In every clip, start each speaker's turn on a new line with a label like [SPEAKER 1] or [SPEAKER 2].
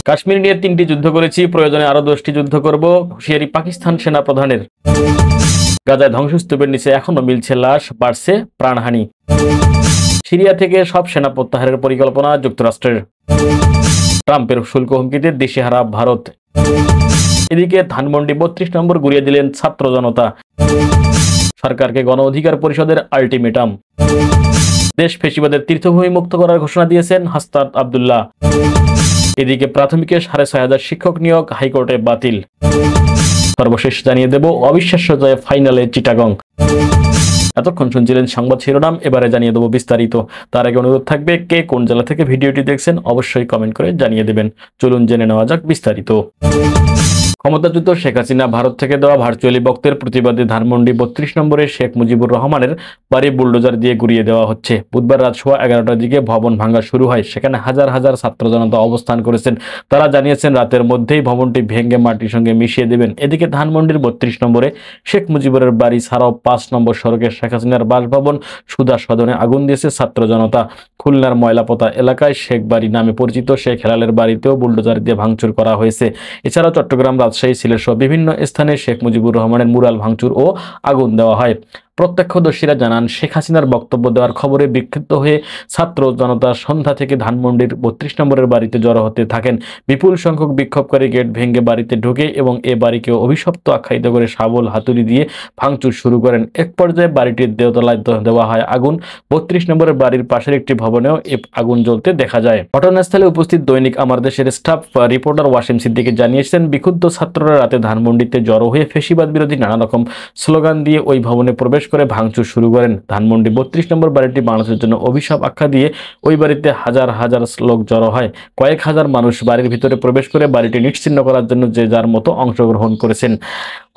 [SPEAKER 1] কাশ্মীর নিয়ে 3টি যুদ্ধ করেছি, প্রয়োজনে আরো 10টি যুদ্ধ করব, হুঁশিয়ারি পাকিস্তান সেনা প্রধানের। গাজায় ধ্বংসস্তূপের নিচে এখনো মিলছে লাশ, বাড়ছে প্রাণহানি। সিরিয়া থেকে সব সেনা প্রত্যাহারের পরিকল্পনা যুক্তরাষ্ট্রের। ট্রাম্পের শুল্ক হুমকিতে দিশেহারা ভারত। এদিকে ধানমন্ডি 32 নম্বর গুড়িয়ে দিলেন ছাত্র জনতা। সরকারকে গণ অধিকার পরিষদের আল্টিমেটাম। দেশ ফেসিবাদের তীর্থভূমি মুক্ত করার ঘোষণা দিয়েছেন হাসনাত আব্দুল্লাহ। এদিকে প্রাথমিকে 6500 শিক্ষক নিয়োগ হাইকোর্টে বাতিল। সর্বশেষ জানিয়ে দেব অবিশ্বাস্য জয়ে ফাইনালে চিটাগং। এতক্ষণ শুনছিলেন সংবাদ শিরোনাম, এবারে জানিয়ে দেব বিস্তারিত। তার আগে অনুরোধ থাকবে, কে কোন জেলা থেকে ভিডিওটি দেখছেন অবশ্যই কমেন্ট করে জানিয়ে দেবেন। চলুন জেনে নেওয়া যাক বিস্তারিত। ক্ষমতাচ্যুত শেখ হাসিনা ভারত থেকে দেওয়া ভার্চুয়ালি বক্তের প্রতিবাদে ধানমন্ডি 32 নম্বরে শেখ মুজিবুর রহমানের বাড়ি বুলডোজার দিয়ে গুড়িয়ে দেওয়া হচ্ছে। বুধবার রাত 11:15টার দিকে ভবন ভাঙা শুরু হয়। সেখানে হাজার হাজার ছাত্র জনতা অবস্থান করেছেন। তারা জানিয়েছেন রাতের মধ্যেই ভবনটি ভেঙে মাটির সঙ্গে মিশিয়ে দেবেন। এদিকে ধানমন্ডির 32 নম্বরে শেখ মুজিবুরের বাড়ি ছাড়াও 5 নম্বর সড়কের শেখ হাসিনার বাসভবন সুধা সদনে আগুন দিয়েছে ছাত্র জনতা। খুলনার ময়লাপোতা এলাকায় শেখ বাড়ি নামে পরিচিত শেখ হেলালের বাড়িতেও বুলডোজার দিয়ে ভাঙচুর করা হয়েছে। এছাড়াও চট্টগ্রাম, রাজশাহী, সিলেট সহ বিভিন্ন স্থানে শেখ মুজিবুর রহমানের মুরাল ভাঙচুর ও আগুন দেওয়া হয়। প্রত্যক্ষদর্শীরা জানান, শেখ হাসিনার বক্তব্য দেওয়ার খবরে বিক্ষিপ্ত হয়ে ছাত্র জনতা সন্ধ্যা থেকে ধানমন্ডির 32 নম্বরের বাড়িতে জড়ো হতে থাকেন। বিপুল সংখ্যক বিক্ষোভকারী গেট ভেঙে বাড়িতে ঢুকে এবং এ বাড়িকে অভিশপ্ত আখ্যায়িত করে শাবল হাতুড়ি দিয়ে ভাঙচুর শুরু করেন। এক পর্যায়ে বাড়িটির দেওতলায় দেওয়া হয় আগুন। 32 নম্বরের বাড়ির পাশের একটি ভবনেও আগুন জ্বলতে দেখা যায়। ঘটনাস্থলে উপস্থিত দৈনিক আমার দেশের স্টাফ রিপোর্টার ওয়াসিম সিদ্দিকী জানিয়েছেন, বিক্ষুব্ধ ছাত্ররা রাতে ধানমন্ডিতে জড়ো হয়ে ফেসিবাদ বিরোধী নানা রকম স্লোগান দিয়ে ওই ভবনে প্রবেশ করে ভাঙচুর শুরু করেন। ধানমন্ডি 32 নম্বর বাড়িটি বাংলাদেশের জন্য অভিশাপ আখ্যা দিয়ে ওই বাড়িতে হাজার হাজার লোক জড়ো হয়। কয়েক হাজার মানুষ বাড়ির ভিতরে প্রবেশ করে বাড়িটি নিশ্চিহ্ন করার জন্য যে যার মতো অংশগ্রহণ করেছেন।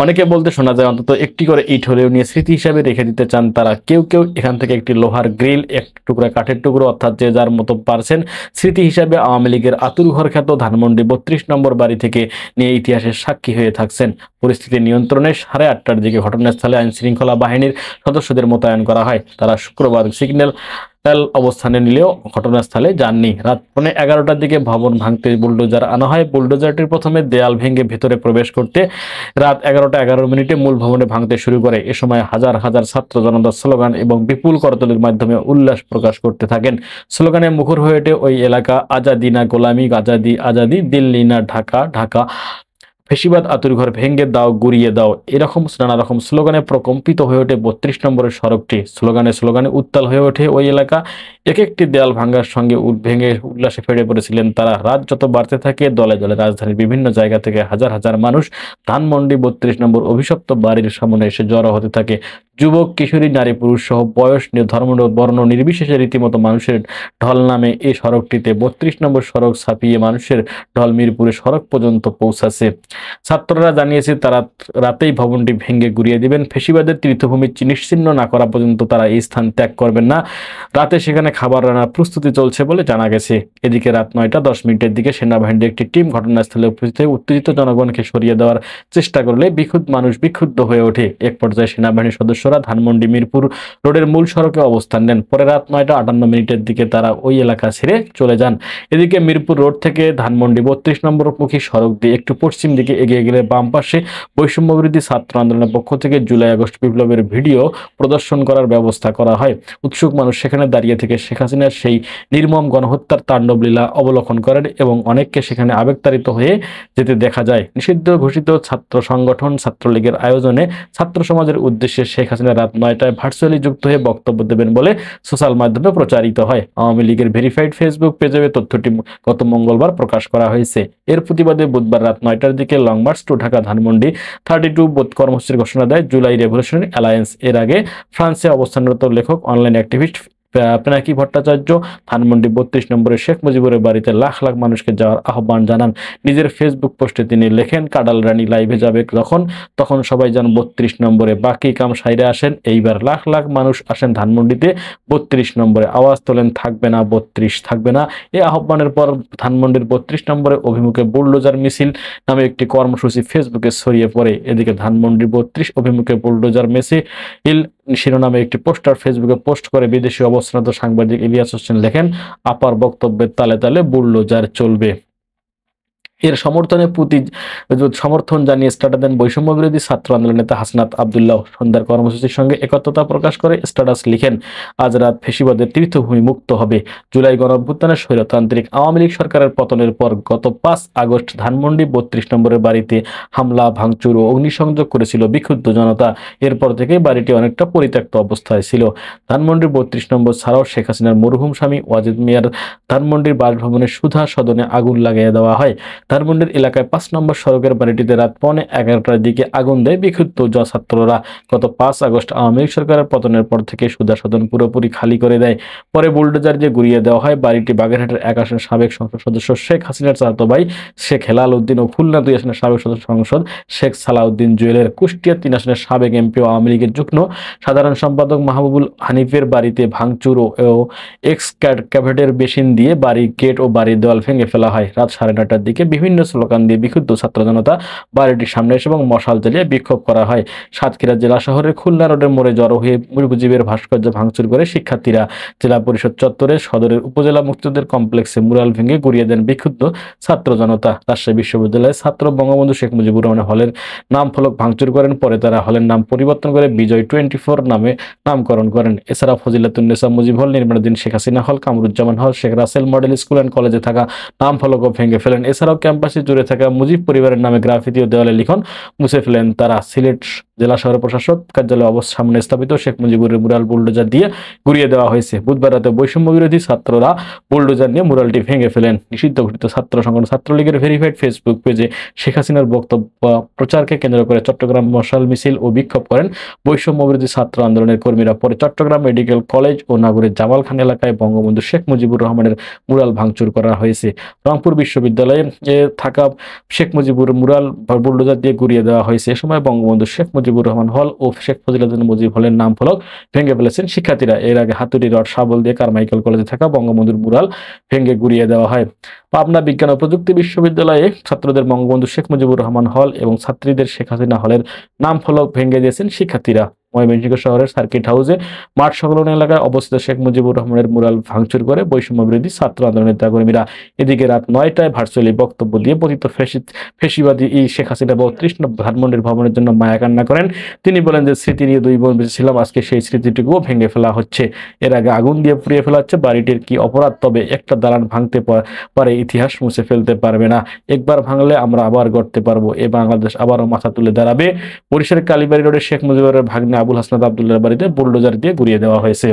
[SPEAKER 1] অনেকে বলতে শোনা যায়, অন্তত একটি করে ইট হলেও নিয়ে স্মৃতি হিসাবে রেখে দিতে চান তারা। কেউ কেউ এখান থেকে একটি লোহার গ্রিল, এক টুকরা কাঠের টুকরো, অর্থাৎ যে যার মতো পারছেন স্মৃতি হিসাবে আওয়ামী লীগের আতুরঘর খ্যাত ধানমন্ডি 32 নম্বর বাড়ি থেকে নিয়ে ইতিহাসের সাক্ষী হয়ে থাকছেন। পরিস্থিতি নিয়ন্ত্রণে 8:30টার দিকে ঘটনাস্থলে আইন শৃঙ্খলা বাহিনীর সদস্যদের মোতায়েন করা হয়। তারা শুক্রবার সিগন্যাল অবস্থানে নিলেও ঘটনাস্থলে যাননি। রাত 11:15টার দিকে ভবন ভাঙতে বুলডোজার আনা হয়। বুলডোজারটির প্রথমে দেয়াল ভেঙে ভেতরে প্রবেশ করতে রাত 11:11 মূল ভবনে ভাঙতে শুরু করে। এ সময় হাজার হাজার ছাত্র জনতা স্লোগান এবং বিপুল করতালির মাধ্যমে উল্লাস প্রকাশ করতে থাকেন। স্লোগানে মুখর হয়ে ওঠে ওই এলাকা, আজাদি না গোলামি, আজাদি আজাদি, দিল্লি না ঢাকা, ঢাকা ফেসিবাদ, আতুরঘর ভেঙে দাও, গুড়িয়ে দাও, এরকম নানা রকম স্লোগানে প্রকম্পিত হয়ে ওঠে 32 নম্বরের সড়কটি। স্লোগানে স্লোগানে উত্তাল হয়ে ওঠে ওই এলাকা। এক একটি দেয়াল ভাঙ্গার সঙ্গে ভেঙে উল্লাসে ফেটে পড়েছিলেন তারা। রাত যত বাড়তে থাকে দলে দলে রাজধানীর বিভিন্ন জায়গা থেকে হাজার হাজার মানুষ ধানমন্ডি 32 নম্বর অভিশপ্ত বাড়ির সামনে এসে জড়ো হতে থাকে। যুবক, কিশোরী, নারী, পুরুষ সহ বয়স, ধর্ম, বর্ণ নির্বিশেষে রীতিমতো মানুষের ঢল নামে এই সড়কটিতে। 32 নম্বর সড়ক ছাপিয়ে মানুষের ঢল মিরপুরে সড়ক পর্যন্ত পৌঁছাছে। ছাত্ররা জানিয়েছে, তারা রাতেই ভবনটি ভেঙে গুড়িয়ে দিবেন। ফেসিবাদের তীর্থভূমি নিশ্চিহ্ন না করা পর্যন্ত তারা এই স্থান ত্যাগ করবেন না। রাতে সেখানে খাবার রান্নার প্রস্তুতি চলছে বলে জানা গেছে। এদিকে রাত 9:10 দিকে সেনাবাহিনীর একটি টিম ঘটনাস্থলে উপস্থিত হয়ে উত্তেজিত জনগণকে সরিয়ে দেওয়ার চেষ্টা করলে মানুষ বিক্ষুব্ধ হয়ে ওঠে। এক পর্যায়ে সেনাবাহিনীর সদস্যরা ধানমন্ডি মিরপুর রোডের মূল সড়কে অবস্থান নেন। পরে রাত 9:58 দিকে তারা ওই এলাকা ছেড়ে চলে যান। এদিকে মিরপুর রোড থেকে ধানমন্ডি 32 নম্বর মুখী সড়ক দিয়ে একটু পশ্চিম দিকে এগিয়ে গেলে বাম পাশে বৈষম্য বিরোধী ছাত্র আন্দোলনের পক্ষ থেকে জুলাই আগস্ট বিপ্লবের ভিডিও প্রদর্শন করার ব্যবস্থা করা হয়। উৎসুক মানুষ সেখানে দাঁড়িয়ে থেকে শেখ হাসিনার সেই নির্মম গণহত্যার তাণ্ডবলীলা অবলোকন করেন এবং অনেককে সেখানে আবেগতাড়িত হয়ে যেতে দেখা যায়। নিষিদ্ধ ঘোষিত ছাত্র সংগঠন ছাত্রলীগের আয়োজনে ছাত্র সমাজের উদ্দেশ্যে শেখ হাসিনা রাত 9টায় ভার্চুয়ালি যুক্ত হয়ে বক্তব্য দেবেন বলে সোশ্যাল মাধ্যমে প্রচারিত হয়। আওয়ামী লীগের ভেরিফাইড ফেসবুক পেজে তথ্যটি গত মঙ্গলবার প্রকাশ করা হয়েছে। এর প্রতিবাদে বুধবার রাত 9টার দিকে long march to Dhaka Dhanmondi 32 কর্মসূচির ঘোষণা দেয় জুলাই রেভলিউশনারি অ্যালায়েন্স। এর আগে ফ্রান্সে অবস্থানরত লেখক, অনলাইন অ্যাক্টিভিস্ট পিনাকি ভট্টাচার্য ধানমন্ডি 32 নম্বরে শেখ মুজিবুরের বাড়িতে লাখ লাখ মানুষকে যাওয়ার আহ্বান জানান। নিজের ফেসবুক পোস্টে তিনি লেখেন, কাডাল রানী লাইভে যাবে তখন সবাই যান 32 নম্বরে, বাকি কাম সাইরে আসেন। এইবার লাখ লাখ মানুষ আসেন ধানমন্ডিতে 32 নম্বরে, আওয়াজ তোলেন থাকবে না 32, থাকবে না। এই আহ্বানের পর ধানমন্ডির 32 নম্বরে অভিমুখে বুলডোজার মিছিল নামে একটি কর্মসূচি ফেসবুকে ছড়িয়ে পড়ে। এদিকে ধানমন্ডির 32 অভিমুখে বুলডোজার মিছিল শিরোনামে একটি পোস্টার ফেসবুকে পোস্ট করে বিদেশি অবস্থানরত সাংবাদিক ইলিয়াস হোসেন লেখেন, আপার বক্তব্যের তালে তালে বুলডোজার চলবে। এর সমর্থন জানিয়ে স্ট্যাটাস দেন বৈষম্য বিরোধী ছাত্র আন্দোলন নেতা হাসনাত আব্দুল্লাহ। সন্ধ্যার কর্মসূচির সঙ্গে একত্রতা প্রকাশ করে স্ট্যাটাস লিখেন, আজ রাত ফ্যাসিবাদের তীর্থভূমি মুক্ত হবে। জুলাই গণঅভ্যুত্থানের স্বৈরতান্ত্রিক আওয়ামী লীগ সরকারের পতনের পর গত 5 আগস্ট ধানমন্ডি 32 নম্বরের বাড়িতে হামলা, ভাঙচুর ও অগ্নিসংযোগ করেছিল বিক্ষুব্ধ জনতা। এরপর থেকেই বাড়িটি অনেকটা পরিত্যক্ত অবস্থায় ছিল। ধানমন্ডির 32 নম্বর ছাড়াও শেখ হাসিনার মরহুম স্বামী ওয়াজেদ মিয়ার ধানমন্ডির বাসভবনের সুধা সদনে আগুন লাগিয়ে দেওয়া হয়। ধানমন্ডির এলাকায় 5 নম্বর সড়কের বাড়িটিতে রাত 11:15টার দিকে আগুন দেয় বিক্ষুব্ধ ছাত্ররা। গত 5 আগস্ট আওয়ামী লীগ সরকারের পতনের পর থেকে সুধা সদন পুরোপুরি খালি করে দেয়। পরে বুলডোজার দিয়ে গুড়িয়ে দেওয়া হয়। বাড়িটি বাগেরহাটের 1 আসনের সাবেক সংসদ সদস্য শেখ হাসিনার চাচাতো ভাই শেখ হেলাল উদ্দিন ও খুলনা 2 আসনের সাবেক সদস্য সংসদ শেখ সালাউদ্দিন জুয়েলের, কুষ্টিয়া 3 আসনের সাবেক এমপি ও আওয়ামী লীগের যুগ্ম সাধারণ সম্পাদক মাহবুবুল হানিফের বাড়িতে ভাঙচুর ও এক্সকাভেটর মেশিন দিয়ে বাড়ির গেট ও বাড়ির দেওয়াল ভেঙে ফেলা হয়। রাত 9:30টার দিকে বিভিন্ন স্লোগান দিয়ে বিক্ষুব্ধ ছাত্র জনতা বাড়িটির সামনে এসে এবং মশাল জ্বালিয়ে বিক্ষোভ করা হয়। সাতক্ষীরা জেলা শহরের খুলনা রোডের মোড়ে জড়ো হয়ে মুজিবের ভাস্কর্য ভাঙচুর করে শিক্ষার্থীরা। জেলা পরিষদ চত্বরে, সদরের উপজেলা মুক্তিযোদ্ধাদের কমপ্লেক্সে মুরাল ভেঙে গুড়িয়ে দেন বিক্ষুব্ধ ছাত্র জনতা। রাজশাহী বিশ্ববিদ্যালয়ের ছাত্র বঙ্গবন্ধু শেখ মুজিবুর রহমান হলের নাম ফলক ভাঙচুর করেন। পরে তারা হলের নাম পরিবর্তন করে বিজয় 24 নামে নামকরণ করেন। এছাড়া ফজিলাতুন্নেসা মুজিব হল, নির্মাণাধীন Sheikh Hasina hall, Kamruzzaman hall, Sheikh Russel model school and কলেজে থাকা নাম ফলকও ভেঙে ফেলেন। এছাড়াও ক্যাম্পাসে জুড়ে থাকা মুজিব পরিবারের নামে গ্রাফিতি ও দেওয়ালে লিখন মুছে ফেলেন তারা। সিলেট জেলা শহর প্রশাসক কার্যালয় সামনে স্থাপিত শেখ মুজিবুরের মুরাল বুলডোজার দিয়ে গুড়িয়ে দেওয়া হয়েছে। বুধবার রাতে বৈষম্য বিরোধী ছাত্ররা বুলডোজার নিয়ে মুরালটি ভেঙে ফেলেন। নিষিদ্ধ ঘোষিত ছাত্র সংগঠন ছাত্রলীগের ভেরিফাইড ফেসবুক পেজে শেখ হাসিনার বক্তব্য প্রচারকে কেন্দ্র করে চট্টগ্রাম মশাল মিছিল ও বিক্ষোভ করেন বৈষম্য বিরোধী ছাত্র আন্দোলনের কর্মীরা। পরে চট্টগ্রাম মেডিকেল কলেজ ও নাগরের জামাল খান এলাকায় বঙ্গবন্ধু শেখ মুজিবুর রহমানের মুরাল ভাঙচুর করা হয়েছে। রংপুর বিশ্ববিদ্যালয়ে থাকা শেখ মুজিবুর মুরাল বুলডোজার দিয়ে গুড়িয়ে দেওয়া হয়েছে। এ সময় বঙ্গবন্ধু শেখ মুজিবুর রহমান হল ও শেখ ফজিলাতুন্নেসা মুজিব হলের নাম ফলক ভেঙে ফেলেছেন শিক্ষার্থীরা। এর আগে হাতুড়ি রড শাবল দিয়ে কারমাইকেল কলেজে থাকা বঙ্গবন্ধুর মুরাল ভেঙে গুড়িয়ে দেওয়া হয়। পাবনা বিজ্ঞান ও প্রযুক্তি বিশ্ববিদ্যালয়ে ছাত্রদের বঙ্গবন্ধু শেখ মুজিবুর রহমান হল এবং ছাত্রীদের শেখ হাসিনা হলের নাম ফলক ভেঙে দিয়েছেন শিক্ষার্থীরা। ময়মনসিংহ শহরের সার্কিট হাউসে মাঠ সংলগ্ন এলাকায় অবস্থিত শেখ মুজিবুর রহমানের মুরাল ভাঙচুর করে বৈষম্য বিরোধী ছাত্র আন্দোলনের নেতাকর্মীরা। এদিকে রাত 9টায় ভার্চুয়ালি বক্তব্য দিয়ে পতিত ফেসিবাদী শেখ হাসিনা 32 ধানমন্ডির ভবনের জন্য মায়া কান্না করেন। তিনি বলেন যে স্মৃতি নিয়ে 2 বোন বেঁচে ছিলাম, আজকে সেই স্মৃতিটুকুও ভেঙে ফেলা হচ্ছে। এর আগে আগুন দিয়ে পুড়িয়ে ফেলা হচ্ছে। বাড়িটির কি অপরাধ? তবে একটা দালান ভাঙতে পারে, ইতিহাস মুছে ফেলতে পারবে না। একবার ভাঙলে আমরা আবার গড়তে পারবো। এ বাংলাদেশ আবারও মাথা তুলে দাঁড়াবে। বরিশালের কালীবাড়ি রোডে শেখ মুজিবুরের ভাগ্নে আবুল হাসনাত আব্দুল্লাহর বাড়িতে বুলডোজার দিয়ে গুড়িয়ে দেওয়া হয়েছে।